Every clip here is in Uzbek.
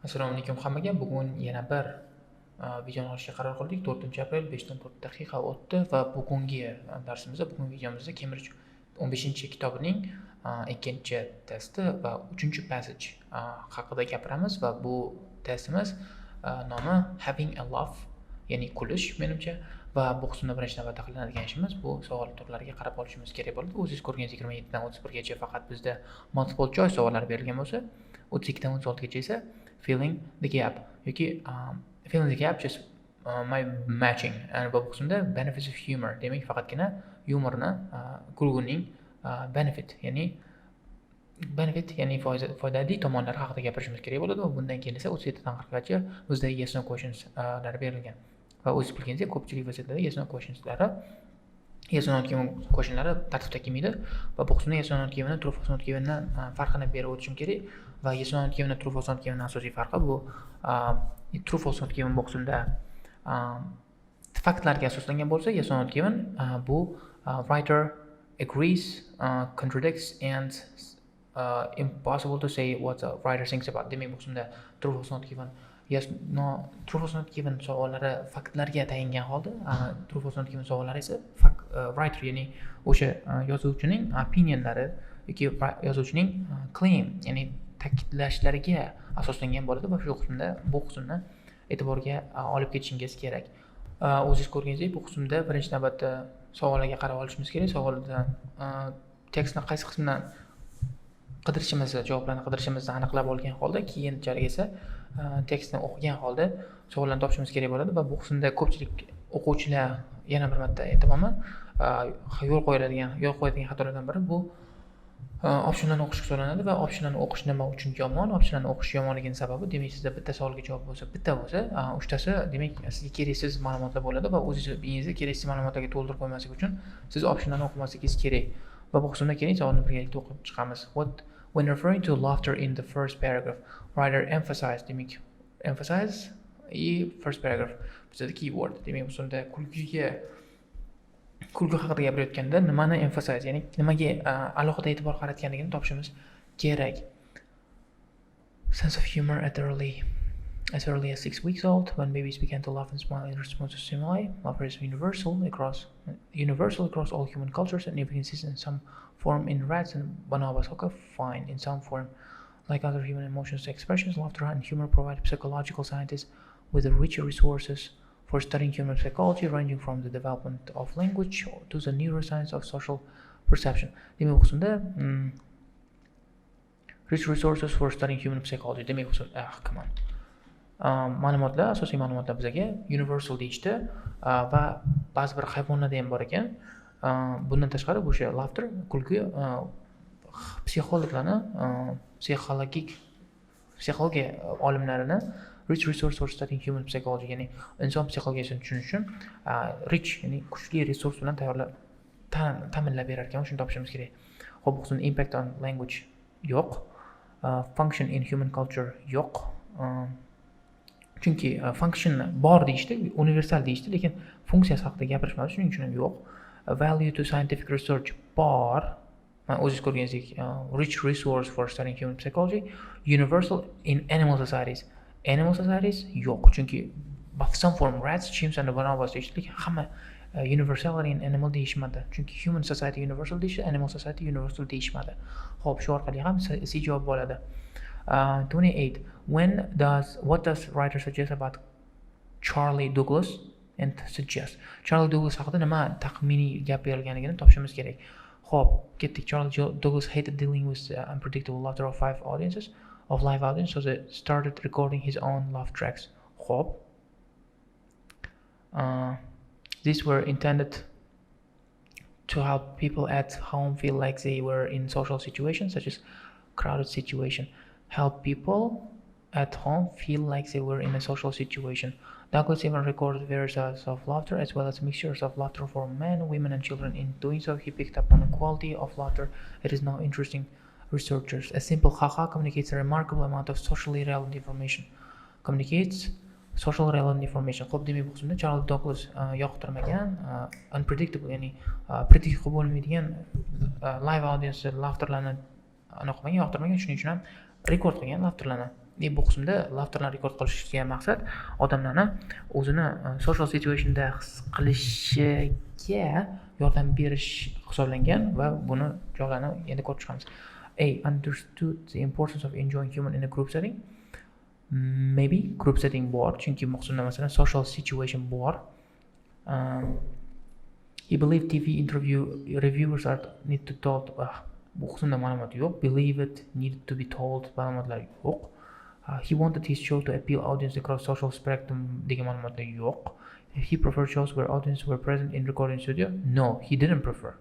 Assalomu alaykum hammaga. Bugun yana bir videoni olishga qaror qildik. 4-aprel 5:04 daqiqa o'tdi va bugungi darsimizda, bugungi videomizda Cambridge 15-kitobining 2-testi va 3-passage haqida gapiramiz va bu testimiz nomi Having a laugh, ya'ni kulish menimcha, va bu qismda birinchi navbatda qilinadigan ishimiz bu savol turlariga qarab olishimiz kerak bo'ladi. O'zingiz ko'rganingiz 27 dan 31 gacha faqat bizda multiple choice savollari berilgan bo'lsa, 32 dan 36 gacha esa filling the gap yoki filling the gap just my matching. Bu qismda benefits of humor, demak faqatgina yumorni, kulguning benefit ya'ni foydali tomonlari haqida gapirishimiz kerak bo'ladi va bundan keyin esa 37 dan 40 gacha bizda yes no questions lari berilgan. Va o'zingiz bilganingizdek, ko'pchilik vaziyatlarda yes no questionslari tartibda kelmaydi va bu qismda yes no not given, true false not givendan farqini berib o'tishim kerak. Va yes no not given, true false not given asosiy farqi bu true false not given bu qismda faktlarga asoslangan bo'lsa, yes no not given bu writer agrees, contradicts and impossible to say what the writer thinks about. Demak bu qismda true false not given, true false not given savollari faktlarga tayangan holda, true false not given savollari esa writer ya'ni o'sha yozuvchining opinionlari yoki yozuvchining claim ya'ni ta'kidlashlariga asoslangan bo'ladi va shu qismda bu qismni e'tiborga olib ketishingiz kerak. O'zingiz ko'rganingizdek, bu qismda birinchi navbatda savollarga qarab olishimiz kerak. Savolda tekstni qaysi qismidan javoblarni qidirishimizni aniqlab olgan holda, keyinchalik esa tekstni o'qigan holda savollarni topishimiz kerak bo'ladi va bu qismda ko'pchilik o'quvchilar, yana bir marta aytaman, yo'l qo'yadigan xatolardan biri bu optionlarni o'qishga so'ranadi va optionlarni o'qish nima uchun yomon, optionlarni o'qish yomonligining sababi, demak sizda bitta savolga javob bo'lsa, uchtasi demak sizga keraksiz ma'lumotlar bo'ladi va o'zingizni keraksiz ma'lumotlarga to'ldirib qo'ymaslik uchun siz optionlarni o'qimasligingiz kerak. Va bu qismda keling savolni birgalikda o'qib chiqamiz. When referring to laughter in the first paragraph, writer emphasize, demak emphasize first paragraph bizda keyword. Demak bu qismda kulgu haqida gapirayotganda nimani emphasize, ya'ni nimaga alohida e'tibor qaratganligini topishimiz kerak. Sense of humor as early as 6 weeks old, when babies began to laugh and smile in response to stimuli. Laughter is universal across all human cultures and even exists in some form in rats and bonobos. Okay, fine, in some form. Like other human emotions expressions, laughter and humor provide psychological scientists with richer resources for studying human psychology, ranging from the development of language to the neuroscience of social perception. Demak, bu qismda rich resources for studying human psychology. Demak, bu ma'lumotlar, asosiy ma'lumotlar bizga universal deyishdi va ba'zi bir hayvonlarda ham bor ekan. Bundan tashqari bu laughter, kulgu psixologiya olimlarini rich resource for studying human psychology, ya'ni inson psixologiyasini tushunish uchun rich ya'ni kuchli resurs bilan ta'minlab berar ekan. Shuni topishimiz kerak. Xo'p, bu qismda impact on language yo'q, function in human culture yo'q. Chunki function bor deyishdi, universal deyishdi, lekin funksiyasi haqida gapirishmadi, shuning uchun ham yo'q. Value to scientific research bor. O'zingiz ko'rganingizdek, rich resource for studying human psychology, universal in animal societies. Animal societies yo'q, chunki some form rats, chimps and bonobos deyishdi, lekin hamma universality in animal deyishmadi. Chunki human society universal deyishdi, animal society universal deyishmadi. Xo'p, shu orqali ham C javob bo'ladi. 28. What does writer suggest about Charlie Douglas and suggest? Charlie Douglas haqida nima taxminiy gap berilganligini topishimiz kerak. Xo'p, ketdik. Charlie Douglas hated dealing with unpredictable laughter of live audience, so they started recording his own laugh tracks. Xo'p, these were intended to help people at home feel like they were in social situations, such as crowded situation. Help people at home feel like they were in a social situation. Douglas even recorded various types of laughter as well as mixtures of laughter for men, women and children. In doing so, he picked up on the quality of laughter that is now interesting researchers. A simple haha communicates a remarkable amount of socially relevant information. Xo'p, demak bu qismda Charles Douglas yoqtirmagan, unpredictable ya'ni predict qilib bo'lmaydigan live audience laughterlarni yoqtirmagan, shuning uchun ham rekord qilgan laughterlarni Bu qismda laughterlarni rekord qilishga maqsad odamlarni o'zini social situationda his qilishiga yordam berish hisoblangan va buni joylarni endi ko'rib chiqamiz. Understood the importance of enjoying human in a group setting. Maybe group setting bor, chunki maqsudda masalan social situation bor. He believed TV interview reviewers need to told. Bu qismda ma'lumot yo'q. Believe it, needed to be told ma'lumotlar yo'q. He wanted his show to appeal audience across social spectrum degan ma'lumotlar yo'q. He preferred shows where audience were present in recording studio. No, he didn't prefer.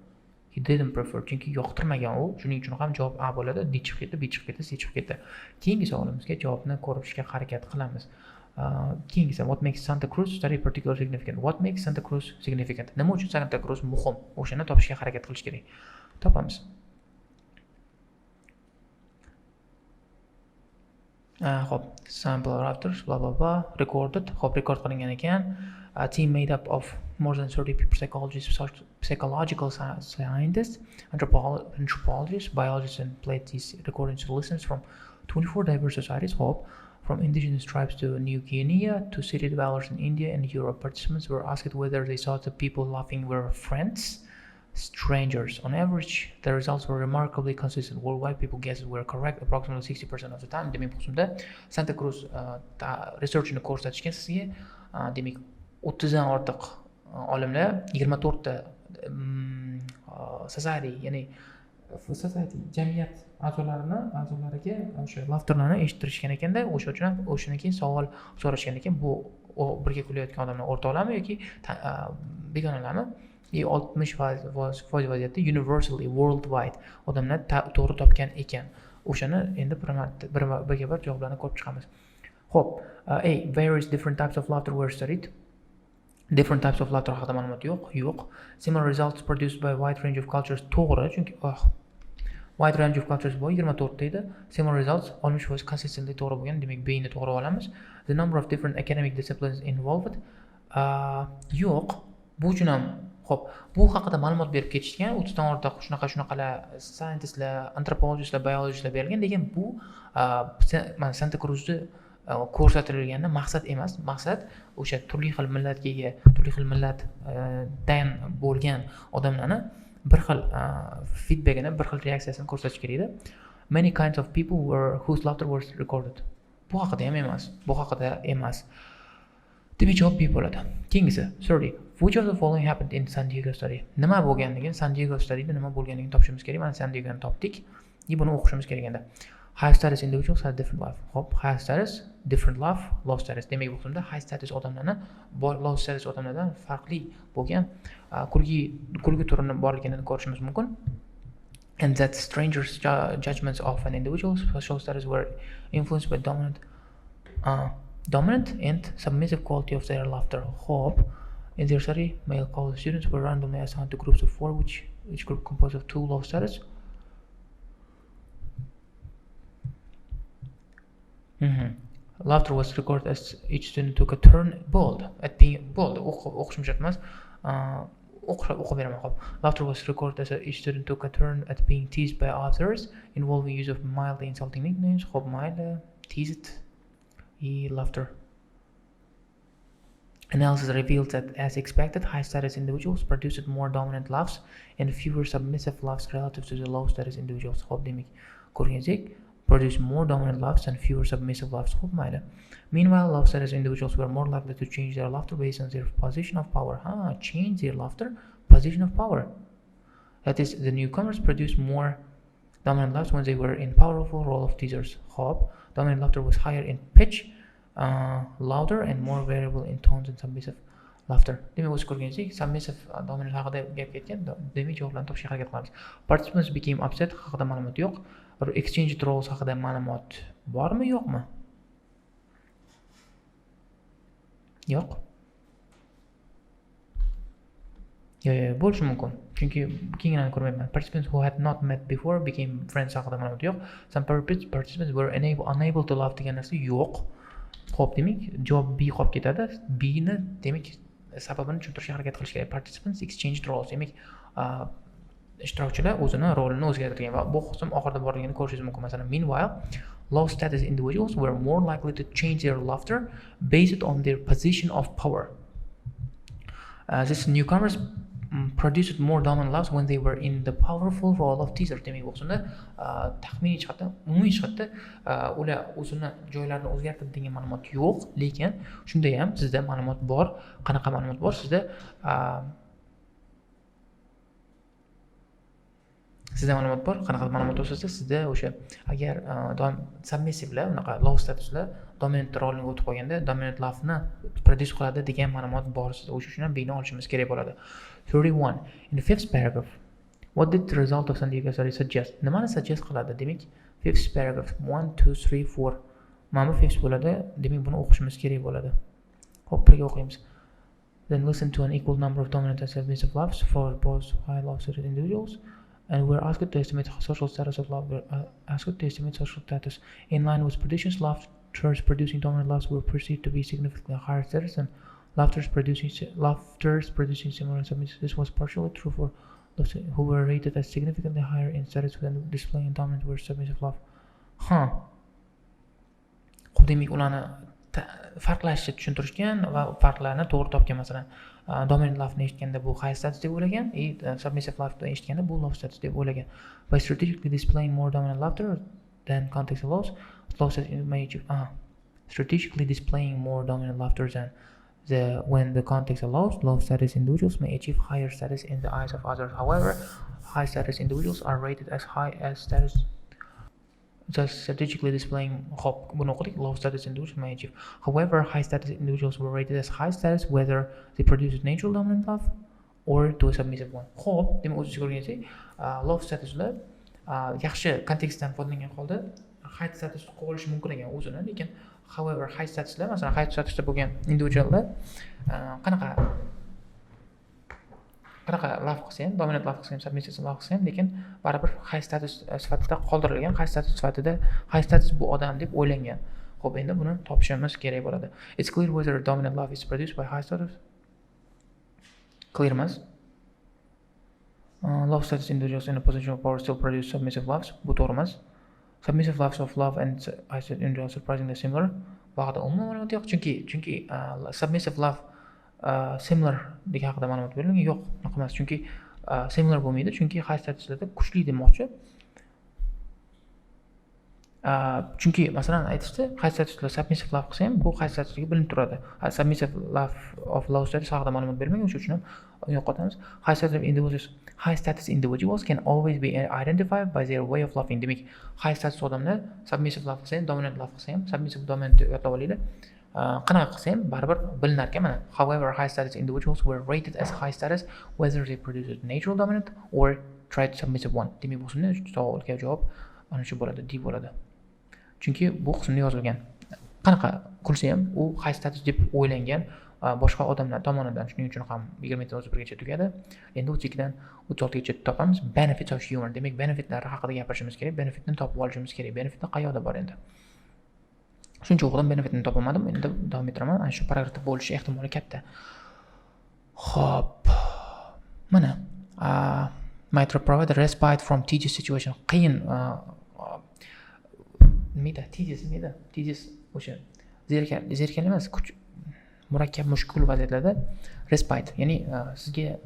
Chunki yoqtirmagan u. Shuning uchun ham javob A bo'ladi. D chiqib ketdi, B chiqib ketdi, C chiqib ketdi. Keyingi savolimizga javobni ko'rishga harakat qilamiz. Keyingisi, what makes Santa Cruz study particularly significant? What makes Santa Cruz significant? Nima uchun Santa Cruz muhim? O'shani topishga harakat qilish kerak. Topamiz. Hop, sample raptors, blah blah blah, recorded. Hop, record qilingan ekan. A team made up of more than 30 psychologists, psychological scientists, anthropologists, biologists, and played these recordings to listeners from 24 diverse societies. Hop, from indigenous tribes to New Guinea to city dwellers in India and Europe. Participants were asked whether they thought the people laughing were friends, strangers. On average, the results were remarkably consistent. Worldwide, people guesses were correct approximately 60% of the time. Demek bu qismda Santa Cruz researchini ko'rsatishgan sizga. Demek 30 dan ortiq olimlar 24 ta society, ya'ni society jamiyat a'zolariga o'sha laughterlarni eshittirishgan ekanda, o'sha uchun o'shadan keyin savol so'rashgan ekan, bu birga kulayotgan odamlar o'rtoqlarmi yoki begonalarmi? 60% vaziyatda universally worldwide odamlar to'g'ri topgan ekan. O'shani endi birga bir javoblarni ko'rib chiqamiz. Xo'p, various different types of laughter were studied. Different types of laughter haqida ma'lumot yo'q. Similar results produced by wide range of cultures. To'g'ri, chunki wide range of cultures bu 24 ta edi. Similar results 60% consistently to'g'ri bo'lgan. Demak, B ni to'g'ri olamiz. The number of different academic disciplines involved. Yo'q. Bu uchun ham xo'p, bu haqida ma'lumot berib ketishgan. 30 dan ortiq shunaqalar scientistlar, antropologistlar, biologistlar berilgan, lekin bu mana Santa Cruzda ko'rsatilgani maqsad emas. Maqsad o'sha turli xil millatga ega, turli xil millatdan bo'lgan odamlarni bir xil feedbackini, bir xil reaksiyasini ko'rsatish kerak edi. Many kinds of people whose laughter was recorded. Bu haqida emas. Demak, javob B bo'ladi. Keyingisi, 30. Which of the following happened in San Diego study? Nima bo'lganligini, San Diego studyda nima bo'lganligini topishimiz kerak. Mana San Diegoni topdik. Buni o'qishimiz kerak endi. High status individuals have different life. Hop, high status, different life, low status. Demak, bu qismda high status odamlarni low status odamlardan farqli bo'lgan kulgi turini borligini ko'rishimiz mumkin. And that strangers' judgments of an individual's social status were influenced by dominant and submissive quality of their laughter. Hope in their study, male college students were randomly assigned to groups of 4, each group composed of 2 low status. Laughter was recorded as each student took a turn at being bold. O'qishim shart emas. O'qib beraman, xo'p. Laughter was recorded as each student took a turn at being teased by others, involving use of mildly insulting nicknames. Xo'p, mayli, teased. Laughter. Analysis revealed that, as expected, high-status individuals produced more dominant laughs and fewer submissive laughs relative to the low-status individuals. Xo'p, demak, ko'rganingizek, produced more dominant laughs and fewer submissive laughs. Xo'p, mayli. Meanwhile, low-status individuals were more likely to change their laughter based on their position of power. Change their laughter, position of power. That is, the newcomers produced more dominant laughs when they were in powerful role of teasers. Xo'p, dominant laughter was higher in pitch, louder and more variable in tones and submissive laughter. Demak, o'z ko'rganingizek, submissive dominant haqida gap ketgan. Demak, javoblarni topishga harakat qilamiz. Participants became upset haqida ma'lumot yo'q. Exchanged roles haqida ma'lumot bormi, yo'qmi? Yo'q. Bo'lishi mumkin. Chunki keyingilarni ko'rmayman. Participants who had not met before became friends haqida ma'lumot yo'q. Some participants were unable to laugh degan narsa yo'q. Xo'p, demak, javob B qolib ketadi. B ni demak sababini tushuntirishga harakat qilish kerak. Participants exchanged roles. Demak, ishtirokchilar o'zini rolini o'zgartirgan va bu qism oxirida borligini ko'rishingiz mumkin. Masalan, meanwhile, low status individuals were more likely to change their laughter based on their position of power. These newcomers produced more dominant laughs when they were in the powerful role of teaser. Demak, bu o'zini taxminiy jihatdan, umumiy jihatdan ular o'zini joylarini o'zgartirdi degan ma'lumot yo'q, lekin shunda ham sizda ma'lumot bor. Qanaqa ma'lumot bor? Sizda ma'lumot bor. Qanaqa ma'lumot bo'lsa, sizda o'sha agar submissivelar, unaqa low statuslar dominant rolni o'tib qolganda dominant laughni produce qiladi degan ma'lumot bor sizda. O'sha uchun ham bino olishimiz kerak bo'ladi. 31. In the fifth paragraph, what did the result of Sandiga study suggest? Nimani suggest qiladi? Demak, fifth paragraph 1 2 3 4. Mana bu fifth bo'ladi. Demak, buni o'qishimiz kerak bo'ladi. Xo'p, birga o'qiymiz. Then listen to an equal number of dominant and submissive laughs for both high law status individuals. And we're asked to estimate social status of love. We're asked to estimate social status in line with predictions. Laughters producing dominant laughs were perceived to be significantly higher status than laughters producing similar submissive. This was partially true for those who were rated as significantly higher in status when displaying dominant versus submissive laugh. Xo'p, demak, ularni farqlashni tushuntirishgan va farqlarni to'g'ri topgan. Masalan, dominant laughni eshitganda bu high status deb o'ylagan, submissive laughni eshitganda bu low status deb o'ylagan. By strategically displaying more dominant laughter than context allows, low status may achieve. Strategically displaying more dominant laughter than when the context allows, low status individuals may achieve higher status in the eyes of others. However, high status individuals are rated as high as status. Just strategically displaying low status individuals may achieve. However, high status individuals were rated as high status whether they produce a natural dominant laugh or to a submissive one. Xo'p, demak, o'zingiz ko'rganingizki, low statuslar yaxshi kontekstdan foydalangan holda high status qo'yish mumkin ekan o'zini, lekin however high statuslar, masalan, high statusda bo'lgan individuallar qanaqa laf qilsa ham, dominant laf qilsa ham, submissive laf qilsa ham, lekin baribir high status sifatida qoldirilgan. High status sifatida high status bu odam deb o'ylangan. Xo'p, endi buni topishimiz kerak bo'ladi. It's clear whether a dominant laugh is produced by high status. Clear emas. Low status individuals in a position of power still produce submissive laughs. Bu to'g'ri emas. Submissive laughs of love and high status individuals surprisingly similar. Bu haqida umuman ma'lumot yo'q, chunki submissive laugh similar degan haqida ma'lumot berilgan yo'q, unaqa emas. Chunki similar bo'lmaydi, chunki high statuslarda kuchli demoqchi. Chunki masalan aytishdi, high statuslar submissive laugh qilsa ham bu high statusga bilinib turadi. Submissive laugh of low status haqida ma'lumot berilmagan, shuning uchun ham yo'qotamiz. High status individuals can always be identified by their way of laughing. Demak, high status odamlar submissive laugh qilsa ham, dominant laugh qilsa ham, submissive dominant yodlab olinglar. Qanaqa qilsa ham baribir bilinar ekan mana. However, high status individuals were rated as high status whether they produced a natural dominant or tried submissive one. Demak, bu qismda savolga javob ana shu bo'ladi, D bo'ladi. Chunki bu qismda yozilgan. Qanaqa qilsa ham u high status deb o'ylangan boshqa odamlar tomonidan. Shuning uchun ham 20-31gacha tugadi. Endi 32dan 36gacha topamiz. Benefits of humor. Demak, benefitlar haqida gapirishimiz kerak. Benefitni topib olishimiz kerak. Benefitlar qayerda bor endi? Shuncha o'qidim, benefitni topolmadim. Endi davom ettiraman. Ana shu paragrafda bo'lishi ehtimoli katta. Xo'p. Mana might provide a respite from tedious situation. Qiyin tedious o'sha zerikali emas, murakkab, mushkul vaziyatlarda respite, ya'ni sizga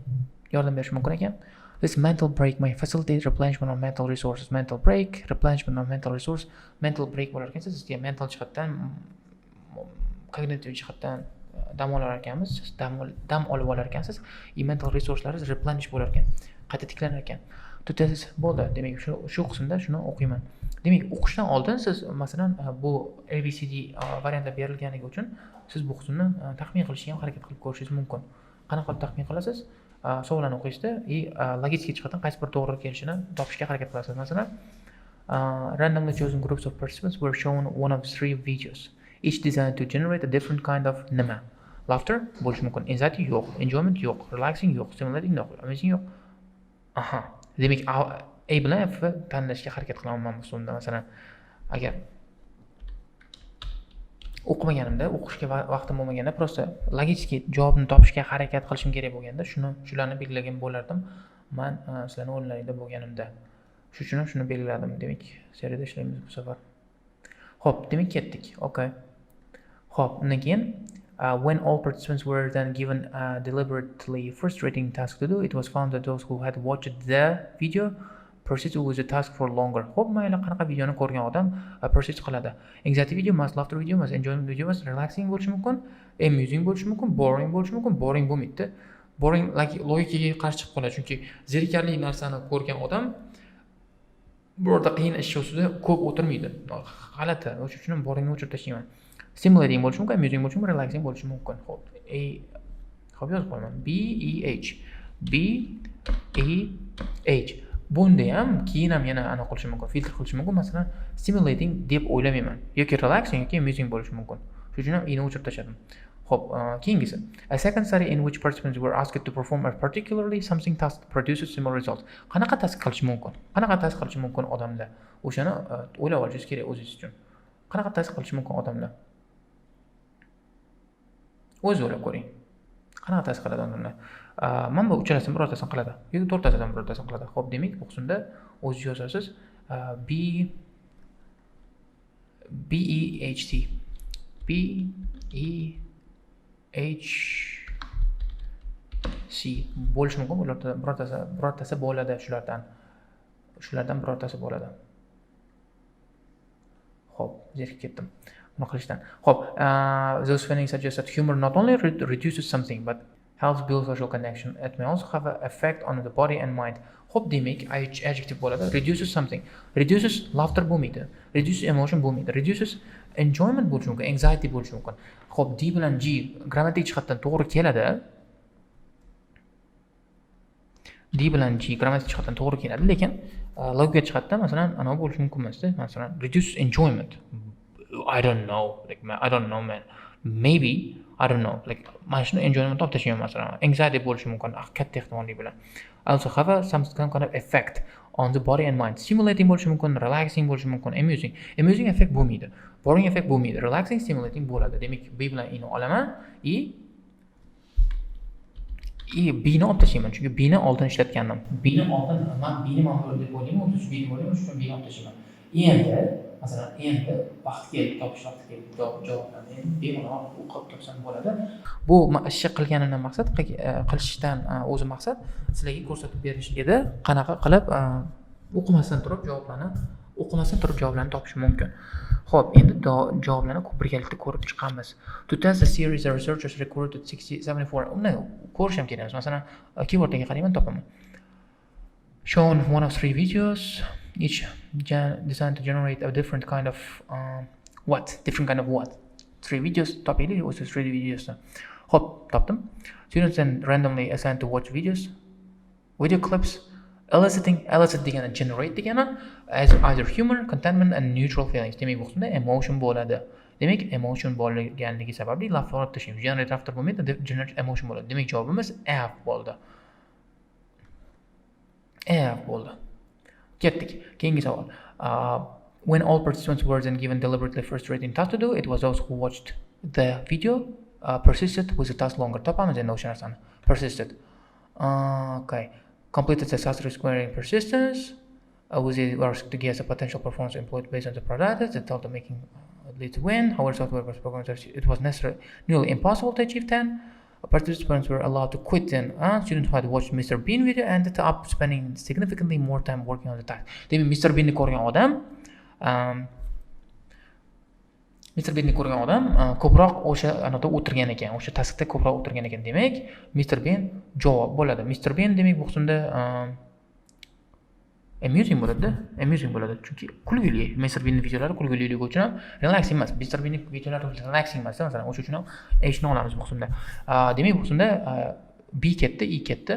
yordam berishi mumkin ekan. This mental break may facilitate replenishment of mental resources. Mental break, replenishment of mental resource. Mental break bo'lar ekan, sizga mental jihatdan, kognitiv jihatdan dam olar ekanmiz, siz dam olib olar ekansiz, mental resurslaringiz replenish bo'lar ekan, qayta tiklanar ekan. Tutasiz bo'ldi. Demak, shu qismda shuni o'qiyman. Demak, o'qishdan oldin siz masalan bu ABCD variantda berilganligi uchun siz bu qismni taxmin qilishga ham harakat qilib ko'rishingiz mumkin. Qanaqa qilib taxmin qilasiz? Savollarni o'qishda logik jihatdan qaysi bir to'g'ri kelishini topishga harakat qilasiz. Masalan, randomly chosen groups of participants were shown one of three videos, each designed to generate a different kind of nima. Laughter bo'lishi mumkin, anxiety yo'q, enjoyment yo'q, relaxing yo'q, stimulating yo'q, amazing yo'q. Demak, A bilan F tanlashga harakat qilaman bu sonda. Masalan, agar o'qimaganimda, o'qishga vaqtim bo'lmaganda, prosta logik javobni topishga harakat qilishim kerak bo'lganda, shularni belgilagan bo'lardim. Men sizlarning o'rinlaringda bo'lganimda. Shuning uchun shuni belgiladim. Demak, seriyada ishlaymiz bu safar. Hop, demak ketdik. Okay. Hop, undan keyin when all participants were then given a deliberately frustrating task to do, it was found that those who had watched the video persisted with the task for longer. Hop, mayli qanaqa videoni ko'rgan odam persist qiladi. Anxiety video emas, laughter video emas, enjoyment video emas, relaxing bo'lishi mumkin, amusing bo'lishi mumkin, boring bo'lishi mumkin. Boring bo'lmaydi. Boring logikaga qarshi chiqib qoladi, chunki zerikarli narsani ko'rgan odam birorta qiyin ish ustida ko'p o'tirmaydi. G'alati. O'sha uchun boringni o'chirib tashlayman. Stimulating bo'lishi mumkin, amusing bo'lishi mumkin, relaxing bo'lishi mumkin. Xo'p, yozib qo'yaman. B-E-H. Bunda ham keyin ham yana aniq qilish mumkin, filtr qilish mumkin. Masalan, stimulating deb o'ylamayman. Yoki relaxing yoki amusing bo'lishi mumkin. Shuning uchun ham i'ni o'chirib tashladim. Xo'p, keyingisi. A second study in which participants were asked to perform a particularly something task produces similar results. Qanaqa task qilish mumkin? Qanaqa task qilish mumkin odamda? O'shani o'ylab olishingiz kerak o'zingiz uchun. Qanaqa task qilish mumkin odamda? O'zi o'ylab ko'ring. Qanaqa task qiladi odamlar? Mana bu uchalasini birortasini qiladi yoki to'rttasidan birortasini qiladi. Xo'p, demak, bu qismda o'zingiz yozasiz. B-E-H-T. B-E-H-C bo'lishi mumkin. Ulardan birortasi bo'ladi shulardan. Shulardan birortasi bo'ladi. Xo'p, zerikib ketdim. Buni qilishdan. Xo'p, those findings suggest that humor not only reduces something but helps build social connection. It may also have an effect on the body and mind. Xo'p, demak, adjective bo'ladi. Reduces something. Reduces laughter bo'lmaydi. Reduces emotion bo'lmaydi. Reduces enjoyment bo'lishi mumkin, anxiety bo'lishi mumkin. Xo'p, D bilan G grammatik jihatdan to'g'ri keladi. D bilan G grammatik jihatdan to'g'ri keladi, lekin logika jihatdan masalan anavi bo'lishi mumkin emas-da. Masalan, reduces enjoyment. I don't know. I don't know, man. Maybe, I don't know. Mana shuni enjoyment olib tashlayman masalan. Anxiety bo'lishi mumkin, katta ehtimollik bilan. Also have some kind of effect on the body and mind. Stimulating bo'lishi mumkin, relaxing bo'lishi mumkin, amusing. Amusing effect bo'lmaydi. Boring effect bo'lmaydi. Relaxing, stimulating bo'ladi. Demak, B bilan E ni olaman. B ni olib tashlayman, chunki B ni oldin ishlatgandim. B ni oldin men B ni ma'mur deb o'ylayman, o'zi B deb o'ylayman, shuning uchun B ni olib tashlayman. Endi, masalan, vaqt keldi, topish vaqti keldi, javoblarni bemalol o'qib topsam bo'ladi. Bu ishni qilganimdan maqsad, qilishdan o'zi maqsad sizlarga ko'rsatib berish edi, qanaqa qilib o'qimasdan turib javoblarni topish mumkin. Xo'p, endi javoblarni birgalikda ko'rib chiqamiz. To test the series, the researchers recruited 74. Uni ko'rish ham kerak. Masalan, keywordga qarayman, topaman. Shown one of 3 videos, each designed to generate a different kind of what? 3 videos, topaylik, o'sha 3 videos. Xo'p, topdim. Students then randomly assigned to watch video clips, elicit degani generate degani as either humor, contentment and neutral feelings. Demak, bu qismda emotion bo'ladi. Demak, emotion bo'lganligi sababli laughter olib tashlaymiz. Generate laughter bo'lmaydi, generate emotion bo'ladi. Demak, javobimiz F bo'ldi. Ketdik. Keyingi savol. When all participants were then given deliberately frustrating task to do, it was those who watched the video persisted with the task longer. Topamiz endi o'sha narsani. Persisted. Okay. Completed the task requiring persistence. Was it asked to guess a potential performance employed based on the parameters that told them making lead to win. However, software was programmed that it was nearly impossible to achieve 10. Participants were allowed to quit then. Students who had watched Mr. Bean video ended up spending significantly more time working on the task. Demak, Mr. Beanni ko'rgan odam ko'proq o'sha anoda o'tirgan ekan, o'sha taskda ko'proq o'tirgan ekan. Demak, Mr. Bean javob bo'ladi. Mr. Bean demak bu qismda amusing bo'ladi, chunki kulgili. Mr. Bean videolari kulgililigi uchun ham relaxing emas. Mr. Bean videolari relaxing emas, masalan, o'sha uchun ham H ni olamiz bu qismda. Demak, bu qismda B ketdi, E ketdi.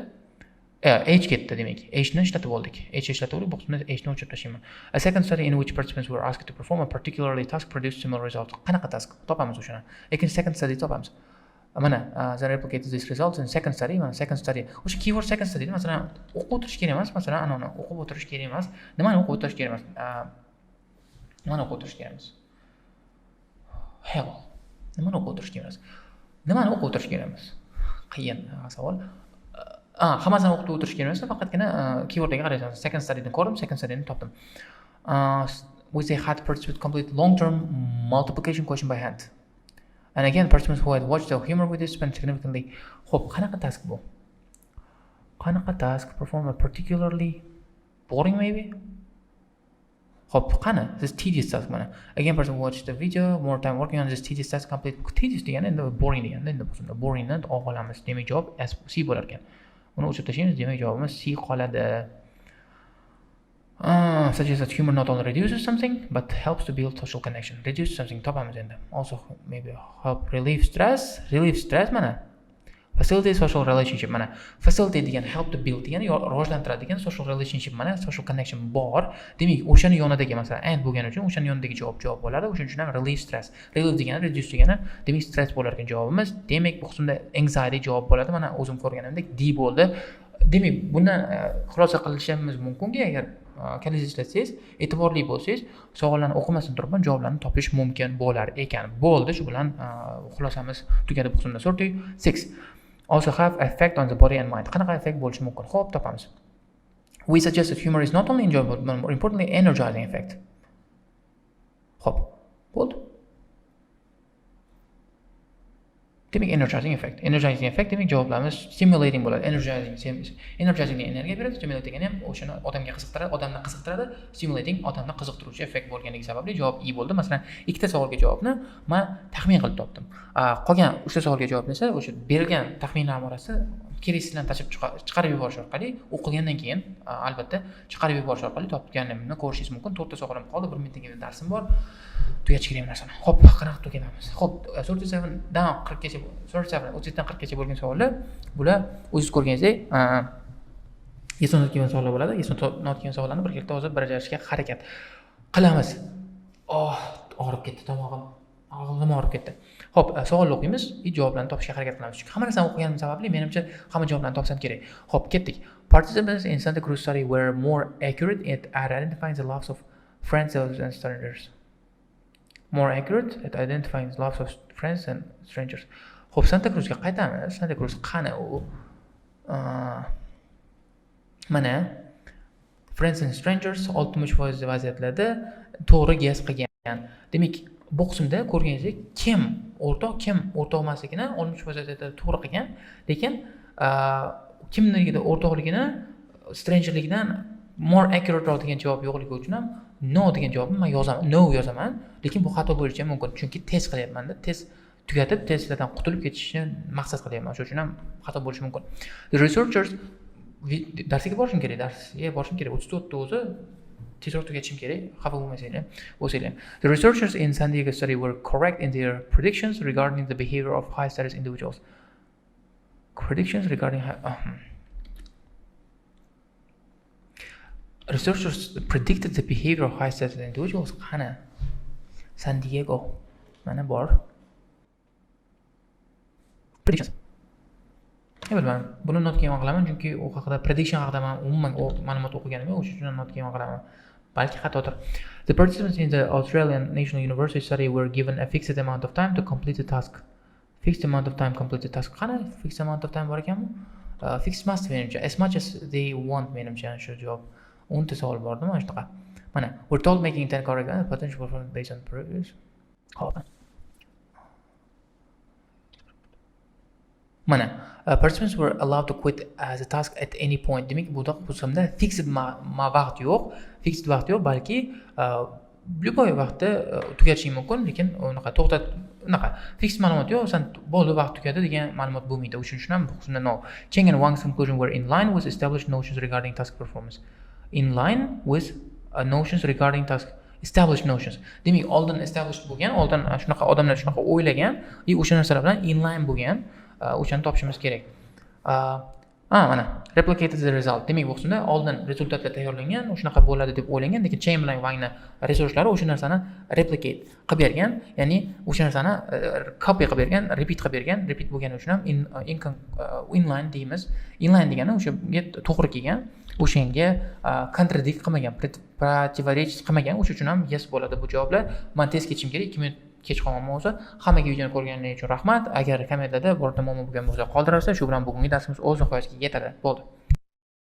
H ketdi demak. H ni ishlatib oldik. H ishlatib oldik, bu qismda H ni o'chirib tashlayman. A second study in which participants were asked to perform a particularly task produced similar results. Qanaqa task? Topamiz o'shani. Lekin second study topamiz. Mana, the replicated these results in second study. Mana second study. O'sha keyword second study, masalan, o'qib o'tirish kerak emas, masalan, anani o'qib o'tirish kerak emas. Nimani o'qib o'tirish kerak emas? Nimani o'qib o'tirish kerak emas? Hell. Nimani o'qib o'tirish kerak emas? Nimani o'qib o'tirish kerak emas? Qiyin savol. Hammasini o'qib o'tirish kerak emas, faqatgina keywordga qaraysiz. Second studyni ko'rdim, second studyni topdim. which they had participants complete long-term multiplication question by hand. And again, participants who had watched the humor videos spent significantly. Xo'p, qanaqa task bu? Qanaqa task perform a particularly boring maybe? Xo'p, qani? This tedious task mana. Again, person watched the video, more time working on this tedious task complete. Tedious degani endi boring degani. Endi bo'lsa boring dan olamiz. Demak, javob C bo'lar ekan. Uni o'chirib tashlaymiz. Demak, javobimiz C qoladi. Suggests that humor not only reduces something, but helps to build social connection. Reduce something topamiz endi. Also maybe help relieve stress. Relieve stress mana. Facilitate social relationship mana. Facilitate degan help to build degani rivojlantiradi degan social relationship mana, social connection bor. Demak, o'shani yonidagi masalan and bo'lgani uchun o'shani yonidagi javob bo'ladi. O'shuning uchun ham relieve stress. Relieve degani reduce degani, demak stress bo'lar ekan javobimiz. Demak, bu qismda anxiety javob bo'ladi. Mana o'zim ko'rganimdek D bo'ldi. Demak, bundan xulosa qilishimiz mumkinki, agar kaliz ishlatsangiz, e'tiborli bo'lsangiz, savollarni o'qimasdan turib ham javoblarni topish mumkin bo'lar ekan. Bo'ldi, shu bilan xulosamiz tugadi bu qismda. 36. Also have effect on the body and mind. Qanaqa effekt bo'lishi mumkin? Xo'p, topamiz. We suggest that humor is not only enjoyable but more importantly energizing effect. Xo'p, bo'ldi. Demak, energizing effect. Energizing effect demak javoblarimiz stimulating bo'ladi. Energizing energiya beradi, stimulating ham o'shani odamga qiziqtiradi, odamni qiziqtiradi. Stimulating odamni qiziqtiruvchi effekt bo'lganligi sababli javob E bo'ldi. Masalan, ikkita savolga javobni men taxmin qilib topdim. Qolgan 3 ta savolga javobni esa o'sha berilgan taxminlar orasida keraksizdan chiqarib yuborish orqali, o'qigandan keyin albatta chiqarib yuborish orqali topganimni ko'rishingiz mumkin. 4 ta savolim qoldi, 1 minutga darsim bor. Tugatib kerak narsani. Xo'p, qanaqa tugatamiz? Xo'p, 37 dan 40 gacha, 37 30 dan 40 gacha bo'lgan savollar, bular o'zingiz ko'rganingizdek, yes or no kelgan savollar bo'ladi. Yes or no kelgan savollarni birgalikda hozir bajarishga harakat qilamiz. Og'rib ketdi tomog'im. Og'zim og'rib ketdi. Xo'p, savolni o'qiymiz, javoblarni topishga harakat qilamiz. Chunki hamma narsani o'qiganim sababli menimcha hamma javoblarni topsam kerak. Xo'p, ketdik. Participants in Santa Cruz study were more accurate at identifying the loves of friends and strangers. More accurate at identifying the loves of friends and strangers. Xo'p, Santa Cruzga qaytamiz. Santa Cruz qani u? Mana friends and strangers 60% vaziyatlarda to'g'ri guess qilgan. Demak, bu qismda ko'rganingizdek, kim o'rtoq emasligini 60% vaziyatlarda to'g'ri qilgan, lekin kimnikidir o'rtoqligini strangerligidan more accurate degan javob yo'qligi uchun ham no degan javobni men yozaman, lekin bu xato bo'lishi ham mumkin, chunki test qilyapman-da, test tugatib testlardan qutulib ketishni maqsad qilyapman, shuning uchun ham xato bo'lishi mumkin. The researchers darsga borishim kerak, 34 ta o'zi tezroq tugatishim kerak, xafa bo'lmasanglar. The researchers in San Diego study were correct in their predictions regarding the behavior of high status individuals. Predictions regarding researchers predicted the behavior of high status individuals. Qani? San Diego. Mana bor. Predictions. Bilmadim. Buni not kelgan qilaman, chunki u haqida prediction haqida men umuman ma'lumot o'qiganim yo'q, o'shuning uchun not kelgan qilaman. Balki xatodir. The participants in the Australian National University study were given a fixed amount of time to complete the task. Fixed amount of time complete the task. Qani? Fixed amount of time bor ekanmi? Fixed must menimcha. As much as they want menimcha shu javob. 10 ta savol bordi mana shunaqa. Mana, we're told making 10 correct and potential performance based on previous. Hop. Mana, participants were allowed to quit as a task at any point. Demak, bu qismda fixed vaqt yo'q. Fixed vaqt yo'q, balki любой vaqtda tugatishing mumkin, lekin unaqa fixed ma'lumot yo'q, san bo'ldi vaqt tugadi degan ma'lumot bo'lmaydi. O'shuning uchun ham bu qismda no. Cheng and Wang's conclusion were in line with established notions regarding task performance. In line with notions regarding task established notions. Demak, oldin established bo'lgan, oldin shunaqa odamlar shunaqa o'ylagan, o'sha narsalar bilan in line bo'lgan, o'shani topishimiz kerak. Mana replicated the result. Demak, bu qismda oldin rezultatlar tayyorlangan, shunaqa bo'ladi deb o'ylangan, lekin Chain bilan Wang'ning resurslari o'sha narsani replicate qilib bergan, ya'ni o'sha narsani copy qilib bergan, repeat qilib bergan, repeat bo'lgani uchun ham inline deymiz. Inline degani o'shaga to'g'ri kelgan, o'shanga contradict qilmagan, противоречить qilmagan, o'sha uchun ham yes bo'ladi bu javoblar. Men test ketishim kerak, 2 minut kech qolganman bo'lsa, hammaga videoni ko'rganingiz uchun rahmat. Agar kommentariyada birorta muammo bo'lgan bo'lsa qoldirasiz. Shu bilan bugungi darsimiz o'z nihoyasiga yetadi. Bo'ldi.